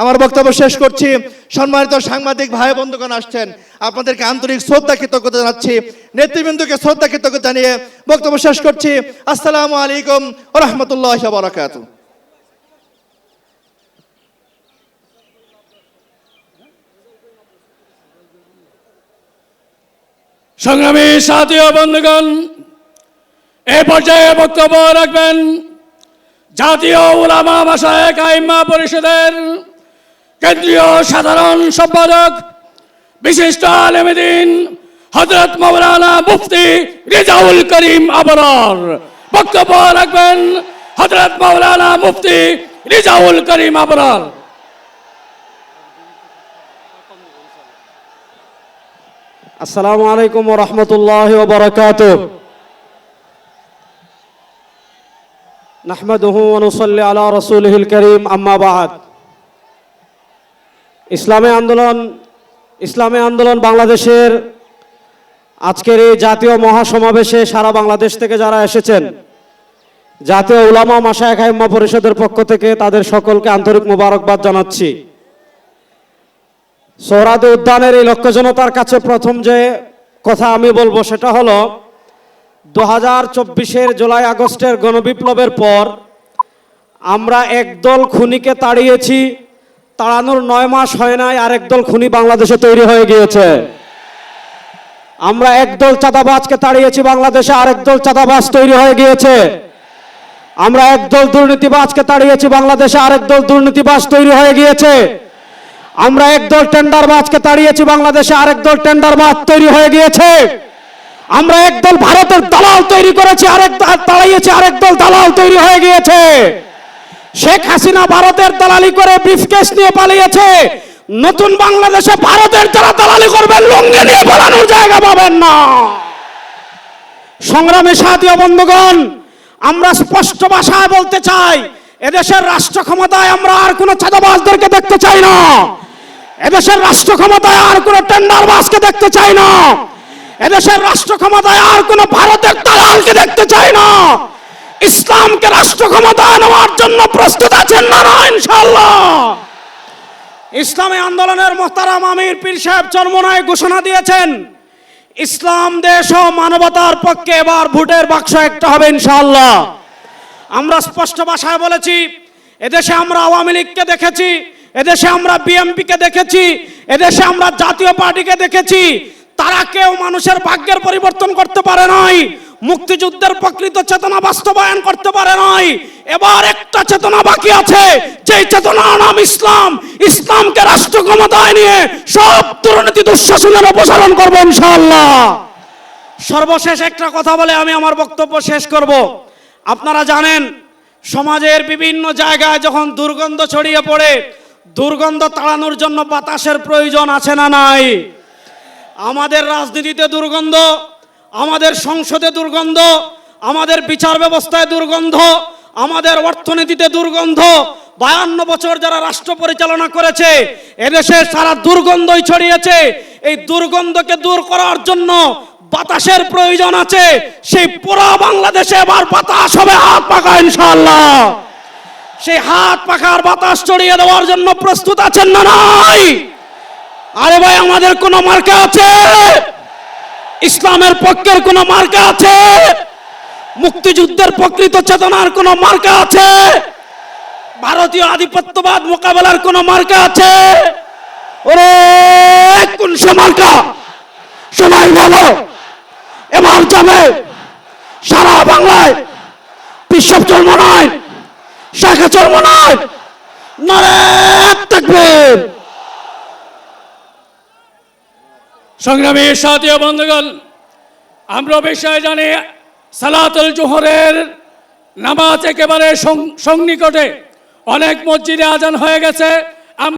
আমার বক্তব্য শেষ করছি। সম্মানিত সাংবাদিক ভাই বন্ধুগণ আসছেন, আপনাদেরকে আন্তরিক শ্রদ্ধা কৃতজ্ঞতা জানাচ্ছি, নেতৃবৃন্দকে শ্রদ্ধা কৃতজ্ঞতা জানিয়ে বক্তব্য শেষ করছি। আসসালামু আলাইকুম ওয়া রাহমাতুল্লাহি ওয়া বারাকাতুহু। সংগ্রামী সাথী ও বন্ধুগণ, এই পর্যায়ে বক্তব্য রাখবেন জাতীয় উলামা মাশায়েখ আইম্মা পরিষদের কেন্দ্রীয় সাধারণ সম্পাদক বিশিষ্ট আলেমে দ্বীন হযরত মাওলানা মুফতি রেজাউল করিম আবরার। বক্তব্য রাখবেন হযরত মাওলানা মুফতি রেজাউল করিম আবরার। আসসালামু আলাইকুম ওয়া রাহমাতুল্লাহি ওয়া বারাকাতুহু। নাহমাদুহু ওয়া নুসাল্লি আলা রাসূলিহিল কারীম, আম্মা বা'দ। ইসলামী আন্দোলন বাংলাদেশের আজকের এই জাতীয় মহাসমাবেশে সারা বাংলাদেশ থেকে যারা এসেছেন, জাতীয় উলামা মাশায়েখ আইম্মা পরিষদের পক্ষ থেকে তাদের সকলকে আন্তরিক মোবারকবাদ জানাচ্ছি। সোহরাওয়ার্দী উদ্যানের এই লক্ষ জনতার কাছে প্রথম যে কথা আমি বলবো সেটা হলো 2024-এর জুলাই আগস্টের গণবিপ্লবের পর আমরা একদল খুনিকে তাড়িয়েছি, তাড়ানোর 9 মাস হয় নাই আর একদল খুনি বাংলাদেশে তৈরি হয়ে গিয়েছে। আমরা একদল চাঁদাবাজকে তাড়িয়েছি, বাংলাদেশে আর একদল চাঁদাবাজ তৈরি হয়ে গিয়েছে। আমরা একদল দুর্নীতিবাজকে তাড়িয়েছি, বাংলাদেশে আর একদল দুর্নীতিবাজ তৈরি হয়ে গিয়েছে। আমরা একদল টেন্ডারবাজকে তাড়িয়েছি, বাংলাদেশে আরেক দল টেন্ডারবাজ তৈরি হয়ে গিয়েছে। আমরা একদল ভারতের দালাল তৈরি করেছি, তাড়িয়েছি আরেক দল দালাল তৈরি হয়ে গিয়েছে। শেখ হাসিনা ভারতের দালালি করে ব্রিফকেস নিয়ে পালিয়েছে। নতুন বাংলাদেশে ভারতের যারা দালালি করবেন লুঙ্গি নিয়ে পালানোর জায়গা পাবেন না। সংগ্রামী সাথী ও বন্ধুগণ, আমরা স্পষ্ট ভাষায় বলতে চাই, এদেশের রাষ্ট্র ক্ষমতায় আমরা আর কোনো চাঁদাবাজদেরকে দেখতে চাই না। এদেশের রাষ্ট্র ক্ষমতায় আর কোনো টেন্ডারবাজকে দেখতে চাই না। এদেশের রাষ্ট্র ক্ষমতায় আর কোনো ভারতের দালালকে দেখতে চাই না। ইসলামকে রাষ্ট্র ক্ষমতায় নেওয়ার জন্য প্রস্তুত আছেন না ইনশাআল্লাহ? ইসলামী আন্দোলনের মোহতারাম আমির পীর সাহেব চরমোনাই ঘোষণা দিয়েছেন, ইসলাম দেশ ও মানবতার পক্ষে এবার ভোটের বাক্স একটা হবে ইনশাআল্লাহ। আমরা স্পষ্ট ভাষায় বলেছি, এদেশে আমরা আওয়ামী লীগকে দেখেছি, এদেশে আমরা বিএনপিকে দেখেছি, এদেশে আমরা জাতীয় পার্টিকে দেখেছি, তারা কেউ মানুষের ভাগ্যের পরিবর্তন করতে পারে নাই, মুক্তিযুদ্ধের প্রকৃত চেতনা বাস্তবায়ন করতে পারে নাই। এবার একটা চেতনা বাকি আছে, যেই চেতনার নাম ইসলাম। ইসলামকে রাষ্ট্র ক্ষমতায় নিয়ে সব দুর্নীতি দুঃশাসনের অপসারণ করবো ইনশাআল্লাহ। সর্বশেষ একটা কথা বলে আমি আমার বক্তব্য শেষ করব। আপনারা জানেন, সমাজের বিভিন্ন জায়গায় যখন দুর্গন্ধ ছড়িয়ে পড়ে, দুর্গন্ধ তাড়ানোর জন্য বাতাসের প্রয়োজন আছে না নাই? আমাদের রাজনীতিতে দুর্গন্ধ, আমাদের সংসদে দুর্গন্ধ, আমাদের বিচার ব্যবস্থায় দুর্গন্ধ, আমাদের অর্থনীতিতে দুর্গন্ধ। 52 বছর যারা রাষ্ট্র পরিচালনা করেছে, এদেশে সারা দুর্গন্ধই ছড়িয়েছে। এই দুর্গন্ধকে দূর করার জন্য বাতাসের প্রয়োজন আছে। সেই পুরো বাংলাদেশে এবার বাতাস হবে হাত পাখা ইনশাআল্লাহ। সেই হাত পাখার বাতাস ছড়িয়ে দেওয়ার জন্য প্রস্তুত আছেন না নাই? আরে ভাই, আমাদের কোন মার্কা আছে? ইসলামের পক্ষের কোন মার্কা আছে? মুক্তিযুদ্ধের প্রকৃত চেতনার কোন মার্কা আছে? ভারতীয় আধিপত্যবাদ মোকাবেলার কোন মার্কা আছে? ওরে কোন সে মার্কা? সবাই বলো, এবার যাবে সারা বাংলায় বিশ্ব চর্মনায়, শাখা চর্মনায়, নারে তাকবীর। সংগ্রামী সাথী ও বন্ধুগণ, আমরা বিষয় জানি সালাতুল জোহরের নামাজ একেবারে সন্নিকটে। অনেক মসজিদে আজান হয়ে গেছে,